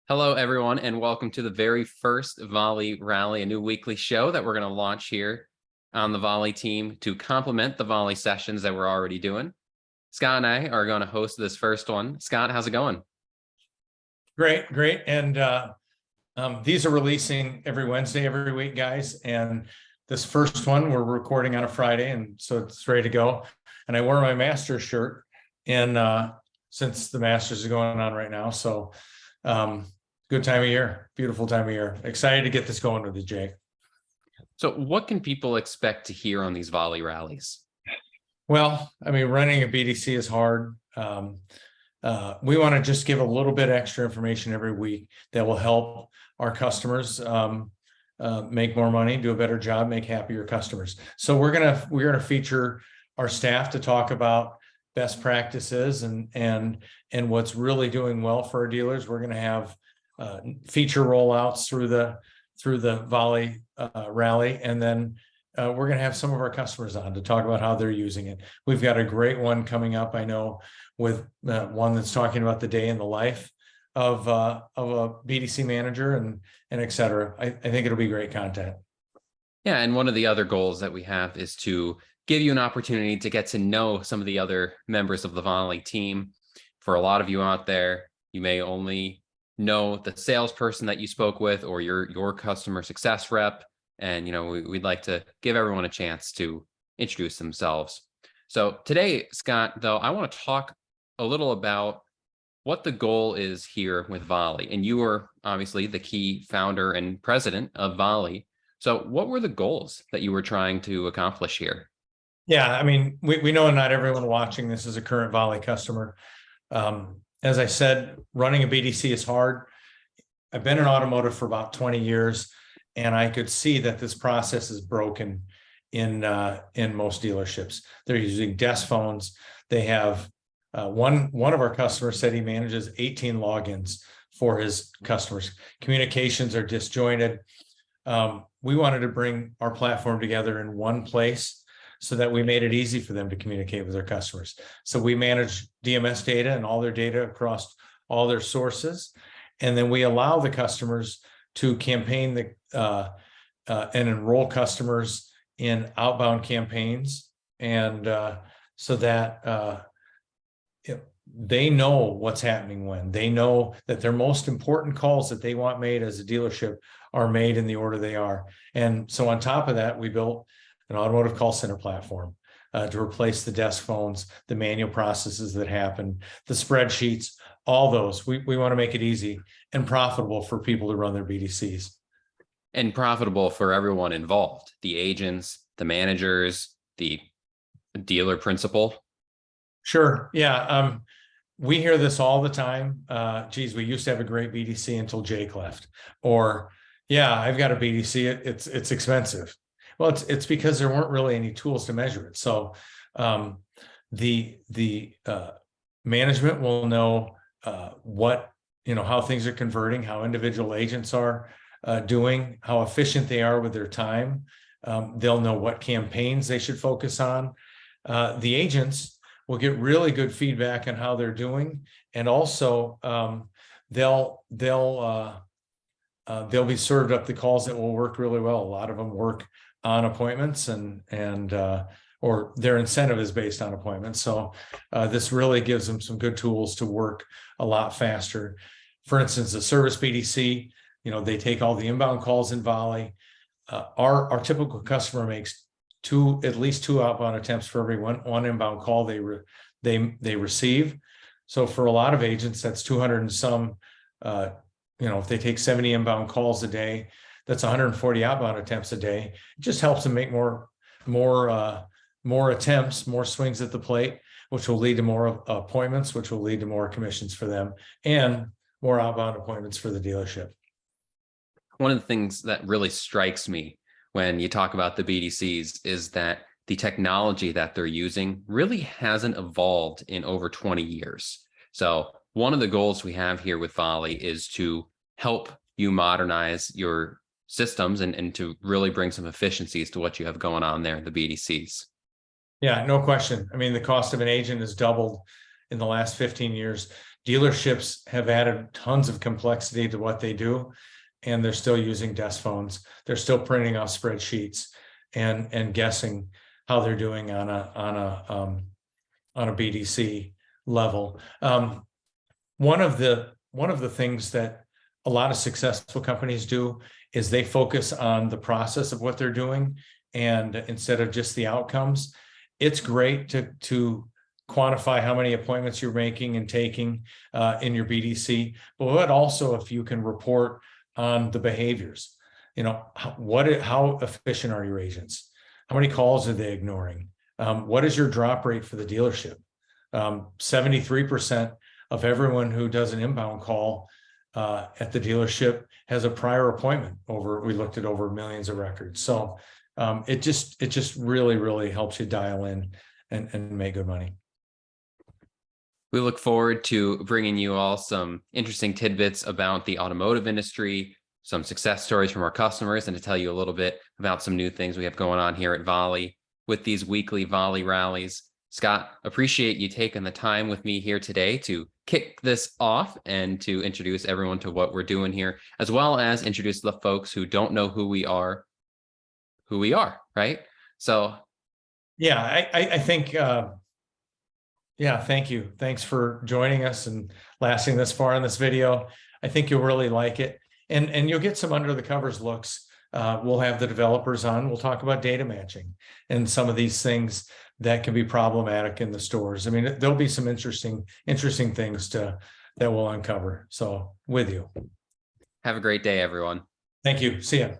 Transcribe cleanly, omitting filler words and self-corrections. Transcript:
Hello, everyone, and welcome to the very first Volie Rally, a new weekly show that we're going to launch here on the Volie team to complement the Volie sessions that we're already doing. Scott and I are going to host this first one. Scott, how's it going? Great. And these are releasing every Wednesday, every week, guys. And this first one we're recording on a Friday, and so it's ready to go. And I wore my Masters shirt since the Masters is going on right now. So good time of year, beautiful time of year. Excited to get this going with you, Jake. So what can people expect to hear on these Volie rallies? Well, I mean, running a BDC is hard. We want to just give a little bit extra information every week that will help our customers make more money, do a better job, make happier customers. So we're gonna feature our staff to talk about best practices and what's really doing well for our dealers. We're gonna have feature rollouts through the Volie rally, and then we're going to have some of our customers on to talk about how they're using it. We've got a great one coming up, I know, with one that's talking about the day in the life of a BDC manager and et cetera. I think it'll be great content. Yeah, and one of the other goals that we have is to give you an opportunity to get to know some of the other members of the Volie team. For a lot of you out there, you may only know the salesperson that you spoke with or your customer success rep. And, we'd like to give everyone a chance to introduce themselves. So today, Scott, though, I want to talk a little about what the goal is here with Volie. And you are obviously the key founder and president of Volie. So what were the goals that you were trying to accomplish here? Yeah, I mean, we know not everyone watching this is a current Volie customer. As I said, running a BDC is hard. I've been in automotive for about 20 years, and I could see that this process is broken in most dealerships. They're using desk phones. They have one of our customers said he manages 18 logins for his customers. Communications are disjointed. We wanted to bring our platform together in one place so that we made it easy for them to communicate with their customers. So we manage DMS data and all their data across all their sources. And then we allow the customers to campaign and enroll customers in outbound campaigns. And so that they know what's happening when. They know that their most important calls that they want made as a dealership are made in the order they are. And so on top of that, we built an automotive call center platform to replace the desk phones, the manual processes that happen, the spreadsheets, all those. We want to make it easy and profitable for people to run their BDCs. And profitable for everyone involved, the agents, the managers, the dealer principal. Sure. Yeah. We hear this all the time. Geez, we used to have a great BDC until Jake left. Or, yeah, I've got a BDC. It's expensive. Well, it's because there weren't really any tools to measure it. So the management will know how things are converting, how individual agents are doing, how efficient they are with their time. They'll know what campaigns they should focus on. The agents will get really good feedback on how they're doing, and also they'll be served up the calls that will work really well. A lot of them work on appointments or their incentive is based on appointments. So this really gives them some good tools to work a lot faster. For instance, the service BDC, they take all the inbound calls in Volie. Our typical customer makes at least two outbound attempts for every one inbound call they receive. So for a lot of agents, that's 200 and some. If they take 70 inbound calls a day, that's 140 outbound attempts a day. It just helps them make more attempts, more swings at the plate, which will lead to more appointments, which will lead to more commissions for them and more outbound appointments for the dealership. One of the things that really strikes me when you talk about the BDCs is that the technology that they're using really hasn't evolved in over 20 years. So one of the goals we have here with Volie is to help you modernize your systems and to really bring some efficiencies to what you have going on there in the BDCs. Yeah, no question. I mean, the cost of an agent has doubled in the last 15 years. Dealerships have added tons of complexity to what they do, and they're still using desk phones. They're still printing off spreadsheets and guessing how they're doing on a BDC level. One of the things that a lot of successful companies do is they focus on the process of what they're doing, and instead of just the outcomes. It's great to quantify how many appointments you're making and taking in your BDC, but also if you can report on the behaviors. How efficient are your agents? How many calls are they ignoring? What is your drop rate for the dealership? 73% of everyone who does an inbound call at the dealership has a prior appointment. We looked at over millions of records. So it just really helps you dial in and make good money. We look forward to bringing you all some interesting tidbits about the automotive industry, some success stories from our customers, and to tell you a little bit about some new things we have going on here at Volie with these weekly Volie rallies. Scott, appreciate you taking the time with me here today to kick this off and to introduce everyone to what we're doing here, as well as introduce the folks who don't know who we are, right? So yeah, I think yeah, thank you. Thanks for joining us and lasting this far in this video. I think you'll really like it, and you'll get some under the covers looks. We'll have the developers on. We'll talk about data matching and some of these things that can be problematic in the stores. I mean, there'll be some interesting things that we'll uncover. So with you. Have a great day, everyone. Thank you. See ya.